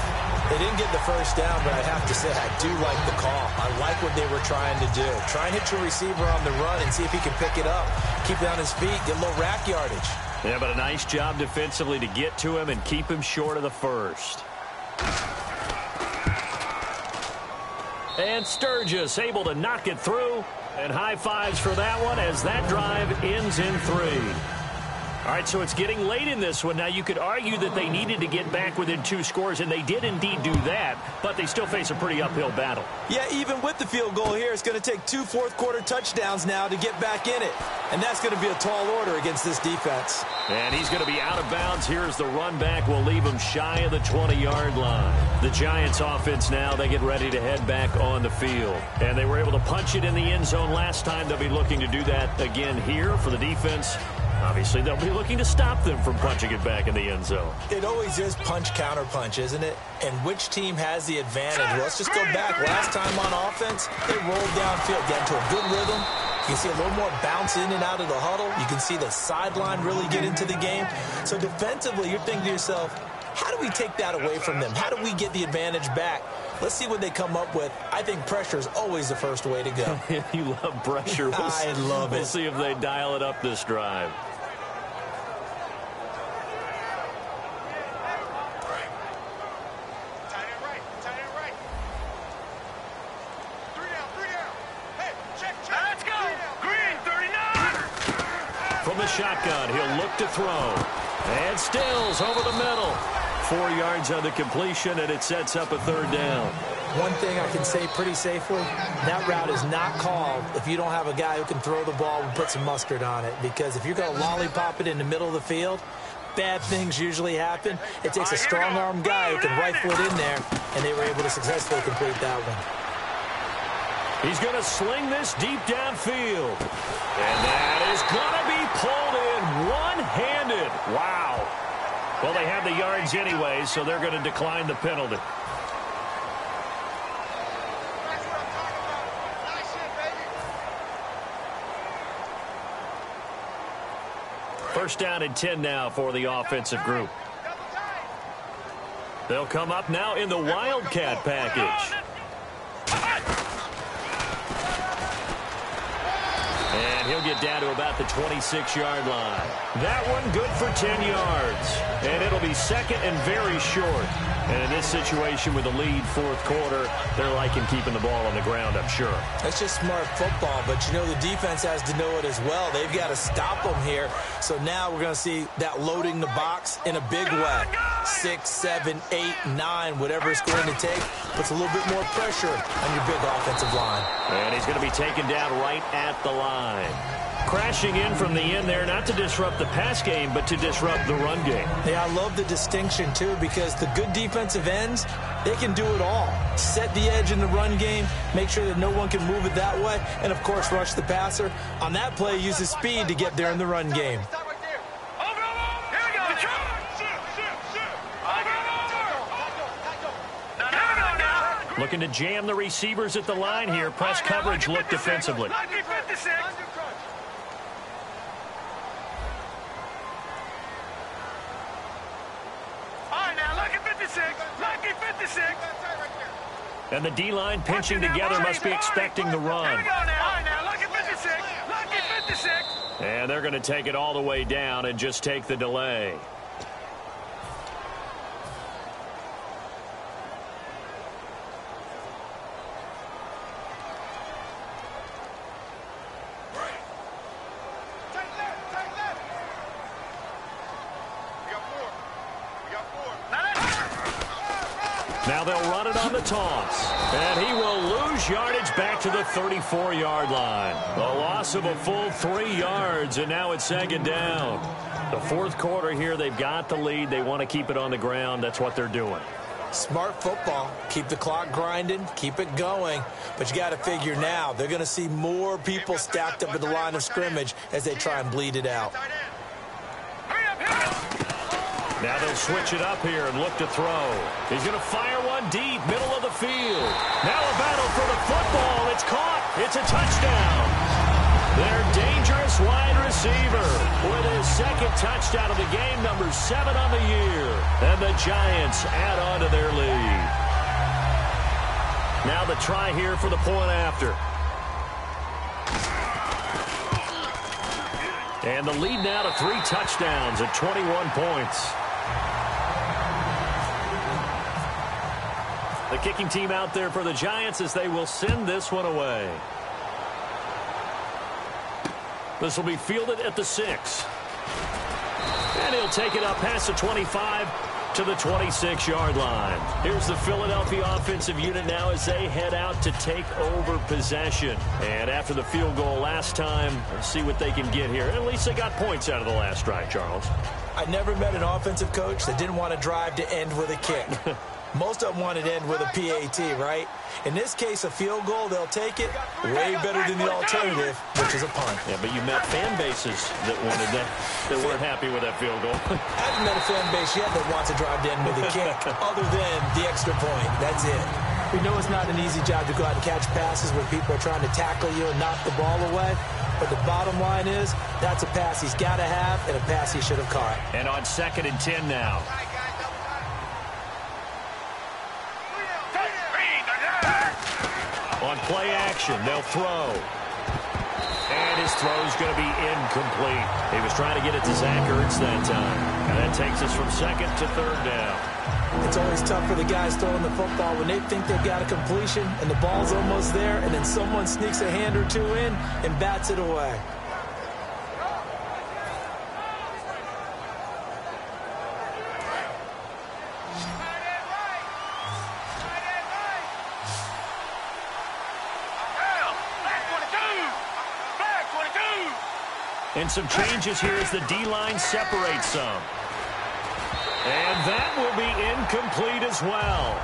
They didn't get the first down, but I have to say I do like the call. I like what they were trying to do. Try and hit your receiver on the run and see if he can pick it up. Keep it on his feet, get a little rack yardage. Yeah, but a nice job defensively to get to him and keep him short of the first. And Sturgis able to knock it through. And high fives for that one as that drive ends in 3. All right, so it's getting late in this one. Now, you could argue that they needed to get back within 2 scores, and they did indeed do that, but they still face a pretty uphill battle. Yeah, even with the field goal here, it's going to take 2 fourth-quarter touchdowns now to get back in it. And that's going to be a tall order against this defense. And he's going to be out of bounds. Here's the run back. We'll leave him shy of the 20-yard line. The Giants offense now, they get ready to head back on the field. And they were able to punch it in the end zone last time. They'll be looking to do that again here for the defense. Obviously, they'll be looking to stop them from punching it back in the end zone. It always is punch-counter-punch, isn't it? And which team has the advantage? Well, let's just go back. Last time on offense, they rolled downfield, got into a good rhythm. You can see a little more bounce in and out of the huddle. You can see the sideline really get into the game. So defensively, you're thinking to yourself, how do we take that away from them? How do we get the advantage back? Let's see what they come up with. I think pressure is always the first way to go. You love pressure. I love it. We'll see if they dial it up this drive. From the shotgun, he'll look to throw. And Stills over the middle. 4 yards on the completion, and it sets up a third down. One thing I can say pretty safely, that route is not called if you don't have a guy who can throw the ball and put some mustard on it. Because if you're going to lollipop it in the middle of the field, bad things usually happen. It takes a strong-arm guy who can rifle it in there, and they were able to successfully complete that one. He's going to sling this deep downfield. And that is going to be pulled in one-handed. Wow. Well, they have the yards anyway, so they're going to decline the penalty. First down and 10 now for the offensive group. They'll come up now in the Wildcat package. And he'll get down to about the 26-yard line. That one good for 10 yards. And it'll be second and very short. And in this situation with the lead fourth quarter, they're liking keeping the ball on the ground, I'm sure. That's just smart football, but you know the defense has to know it as well. They've got to stop them here. So now we're going to see that loading the box in a big way. 6, 7, 8, 9, whatever it's going to take, puts a little bit more pressure on your big offensive line. And he's going to be taken down right at the line. Crashing in from the end there, not to disrupt the pass game, but to disrupt the run game. Yeah, I love the distinction, too, because the good defensive ends, they can do it all. Set the edge in the run game, make sure that no one can move it that way, and, of course, rush the passer. On that play, use his speed to get there in the run game. Looking to jam the receivers at the line here. Press coverage look defensively. And the D-line pinching together must be expecting the run. And they're going to take it all the way down and just take the delay. Now they'll run it on the toss. And he will lose lose yardage back to the 34-yard line. A loss of a full 3 yards, and now it's second down. The fourth quarter here, they've got the lead. They want to keep it on the ground. That's what they're doing. Smart football. Keep the clock grinding. Keep it going. But you got to figure now, they're going to see more people stacked up at the line of scrimmage as they try and bleed it out. Now they'll switch it up here and look to throw. He's going to fire one deep, middle of the field. Now a battle for the football. It's caught. It's a touchdown. Their dangerous wide receiver with his second touchdown of the game, number 7 on the year. And the Giants add on to their lead. Now the try here for the point after. And the lead now to 3 touchdowns at 21 points. The kicking team out there for the Giants as they will send this one away. This will be fielded at the 6. And he'll take it up past the 25 to the 26-yard line. Here's the Philadelphia offensive unit now as they head out to take over possession. And after the field goal last time, let's see what they can get here. At least they got points out of the last drive, Charles. I never met an offensive coach that didn't want to drive to end with a kick. Most of them want it to end with a PAT, right? In this case, a field goal, they'll take it way better than the alternative, which is a punt. Yeah, but you met fan bases that wanted that, that weren't happy with that field goal. I haven't met a fan base yet that wants to drive to end with a kick, other than the extra point. That's it. We know it's not an easy job to go out and catch passes when people are trying to tackle you and knock the ball away. But the bottom line is, that's a pass he's got to have and a pass he should have caught. And on 2nd and 10 now. On play action, they'll throw. And his throw's going to be incomplete. He was trying to get it to Zach Ertz that time. And that takes us from 2nd to 3rd down. It's always tough for the guys throwing the football when they think they've got a completion and the ball's almost there, and then someone sneaks a hand or two in and bats it away. And some changes here as the D-line separates some. And that will be incomplete as well.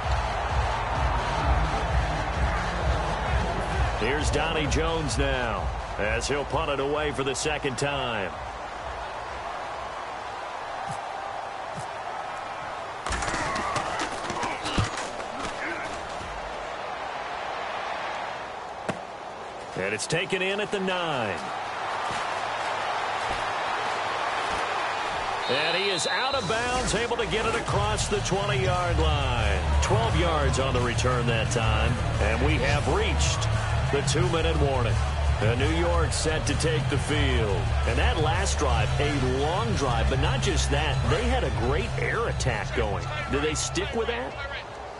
Here's Donnie Jones now as he'll punt it away for the 2nd time. And it's taken in at the 9. And he is out of bounds, able to get it across the 20-yard line. 12 yards on the return that time. And we have reached the 2-minute warning. New York set to take the field. And that last drive, a long drive, but not just that. They had a great air attack going. Do they stick with that?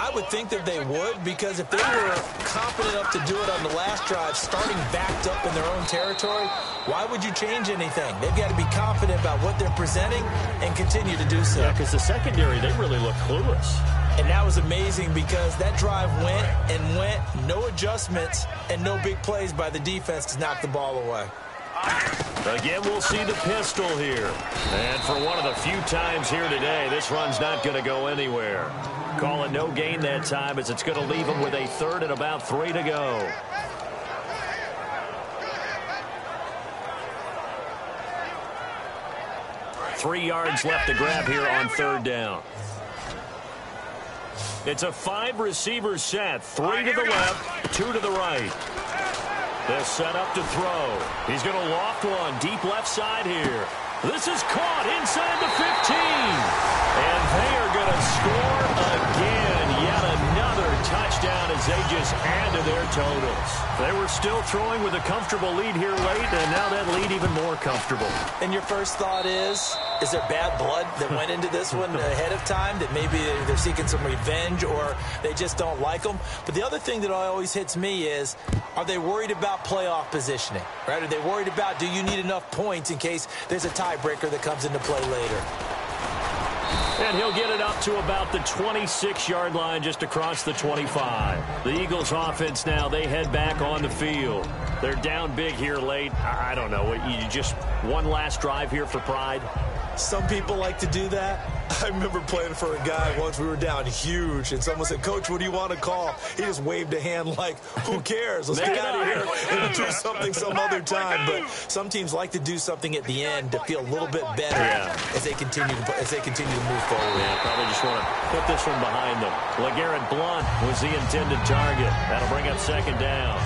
I would think that they would, because if they were confident enough to do it on the last drive, starting backed up in their own territory, why would you change anything? They've got to be confident about what they're presenting and continue to do so. Yeah, because the secondary, they really look clueless. And that was amazing because that drive went and went, no adjustments, and no big plays by the defense to knock the ball away. Again, we'll see the pistol here. And for one of the few times here today, this run's not going to go anywhere. Call it no gain that time as it's going to leave them with a 3rd and about 3 to go. Three yards left to grab here on 3rd down. It's a 5-receiver set. 3 to the left, 2 to the right. They're set up to throw. He's going to loft one deep left side here. This is caught inside the 15. And they are going to score again. Yet another touchdown as they just add to their totals. They were still throwing with a comfortable lead here late, and now that lead even more comfortable. And your first thought is there bad blood that went into this one ahead of time, that maybe they're seeking some revenge or they just don't like them? But the other thing that always hits me is, are they worried about playoff positioning? Right? Are they worried about, do you need enough points in case there's a tiebreaker that comes into play later? And he'll get it up to about the 26-yard line, just across the 25. The Eagles offense now, they head back on the field. They're down big here late. I don't know. You just one last drive here for pride? Some people like to do that. I remember playing for a guy once. We were down huge, and someone said, "Coach, what do you want to call?" He just waved a hand like, who cares? Let's get out of here and do something some other time. But some teams like to do something at the end to feel a little bit better as they continue to move forward. Yeah, probably just want to put this one behind them. LeGarrette Blount was the intended target. That'll bring up second down.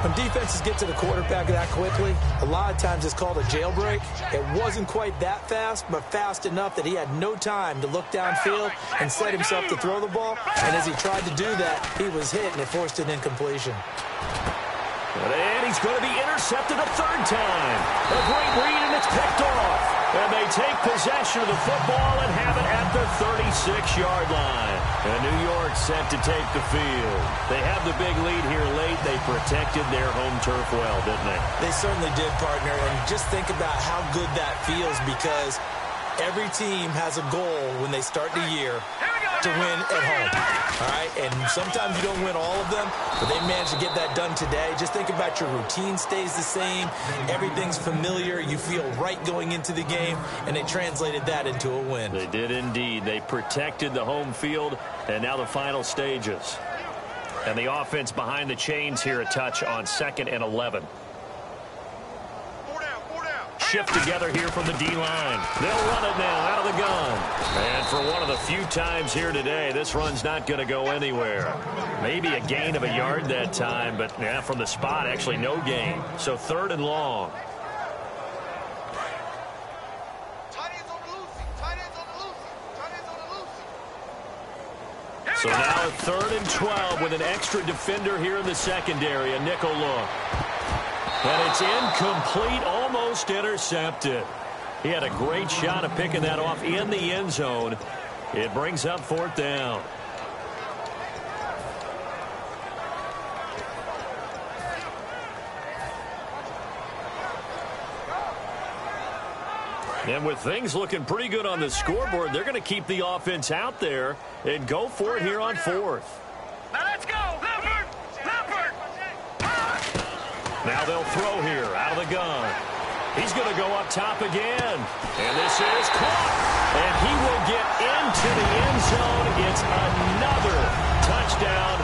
When defenses get to the quarterback that quickly, a lot of times it's called a jailbreak. It wasn't quite that fast, but fast enough that he had no time to look downfield and set himself to throw the ball. And as he tried to do that, he was hit, and it forced an incompletion. And he's going to be intercepted a third time. A great read, and it's picked off. And they take possession of the football and have it at the 36-yard line. And New York set to take the field. They have the big lead here late. They protected their home turf well, didn't they? They certainly did, partner. And just think about how good that feels, because every team has a goal when they start the year to win at home. All right? And sometimes you don't win all of them, but they managed to get that done today. Just think about your routine stays the same. Everything's familiar. You feel right going into the game, and they translated that into a win. They did indeed. They protected the home field, and now the final stages. And the offense behind the chains here, a touch on 2nd and 11. Shift together here from the D-line. They'll run it now out of the gun. And for one of the few times here today, this run's not going to go anywhere. Maybe a gain of a yard that time, but yeah, from the spot, actually no gain. So 3rd and long. So now a 3rd and 12 with an extra defender here in the secondary, a nickel look. And it's incomplete, almost intercepted. He had a great shot of picking that off in the end zone. It brings up 4th down. And with things looking pretty good on the scoreboard, they're going to keep the offense out there and go for it here on 4th. Now let's go! Leopard! Leopard! Now they'll throw here out of the gun. He's going to go up top again. And this is caught. And he will get into the end zone. It's another touchdown.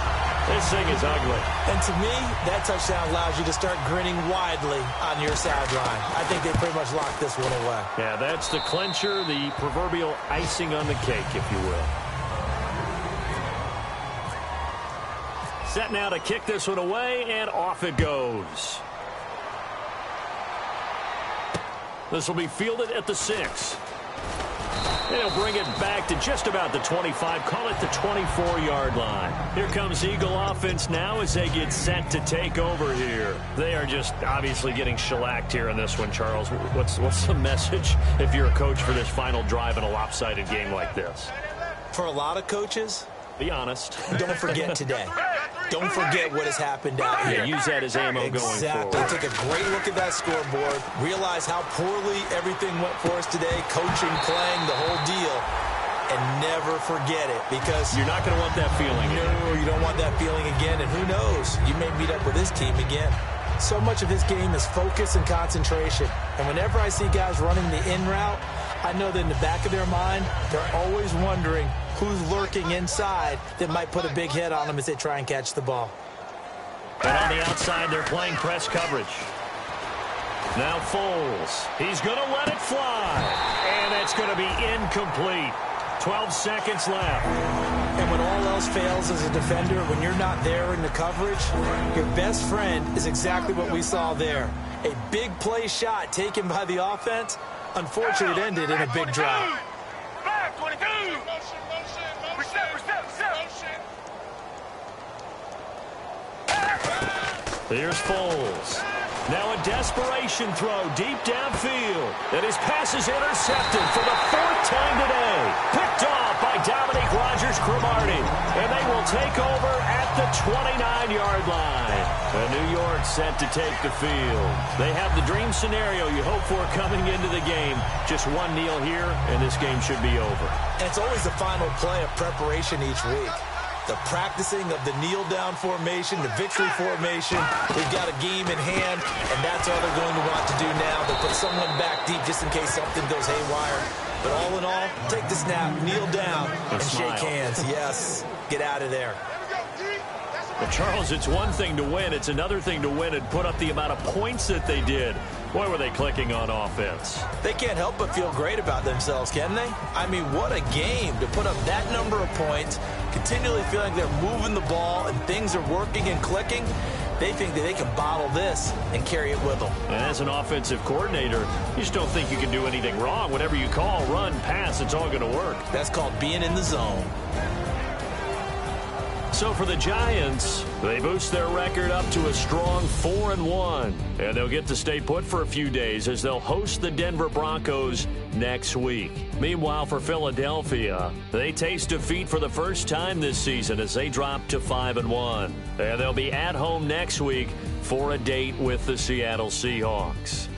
This thing is ugly. And to me, that touchdown allows you to start grinning widely on your sideline. I think they pretty much locked this one away. Yeah, that's the clincher, the proverbial icing on the cake, if you will. Set now to kick this one away, and off it goes. This will be fielded at the 6. And he'll bring it back to just about the 25, call it the 24-yard line. Here comes Eagle offense now as they get set to take over here. They are just obviously getting shellacked here in this one, Charles. What's the message if you're a coach for this final drive in a lopsided game like this? For a lot of coaches, be honest. Don't forget today. Don't forget what has happened out here. Yeah, use that as ammo going forward. Take a great look at that scoreboard. Realize how poorly everything went for us today. Coaching, playing, the whole deal. And never forget it, because you're not going to want that feeling again. No, you don't want that feeling again. And who knows? You may meet up with this team again. So much of this game is focus and concentration. And whenever I see guys running the in route, I know that in the back of their mind, they're always wondering who's lurking inside that might put a big hit on them as they try and catch the ball. And on the outside, they're playing press coverage. Now Foles. He's going to let it fly. And it's going to be incomplete. 12 seconds left. And when all else fails as a defender, when you're not there in the coverage, your best friend is exactly what we saw there. A big play shot taken by the offense. Unfortunately, it ended in a big drop. 5-22. Here's Foles. Now a desperation throw deep downfield. And his pass is intercepted for the 4th time today. Picked off by Dominique Rodgers-Cromartie. And they will take over at the 29-yard line. And New York set to take the field. They have the dream scenario you hope for coming into the game. Just one kneel here, and this game should be over. And it's always the final play of preparation each week. The practicing of the kneel-down formation, the victory formation. We've got a game in hand, and that's all they're going to want to do now. They'll put someone back deep just in case something goes haywire. But all in all, take the snap, kneel down, and shake hands. Yes, get out of there. Well, Charles, it's one thing to win. It's another thing to win and put up the amount of points that they did. Boy, were they clicking on offense. They can't help but feel great about themselves, can they? I mean, what a game to put up that number of points, continually feeling they're moving the ball and things are working and clicking. They think that they can bottle this and carry it with them. And as an offensive coordinator, you just don't think you can do anything wrong. Whatever you call, run, pass, it's all going to work. That's called being in the zone. So for the Giants, they boost their record up to a strong 4-1. And they'll get to stay put for a few days as they'll host the Denver Broncos next week. Meanwhile, for Philadelphia, they taste defeat for the first time this season as they drop to 5-1. And they'll be at home next week for a date with the Seattle Seahawks.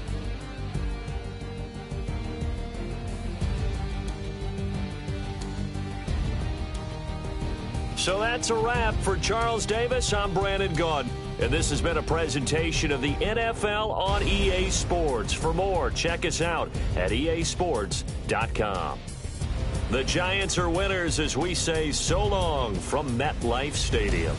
So that's a wrap. For Charles Davis, I'm Brandon Gaudin. And this has been a presentation of the NFL on EA Sports. For more, check us out at easports.com. The Giants are winners as we say so long from MetLife Stadium.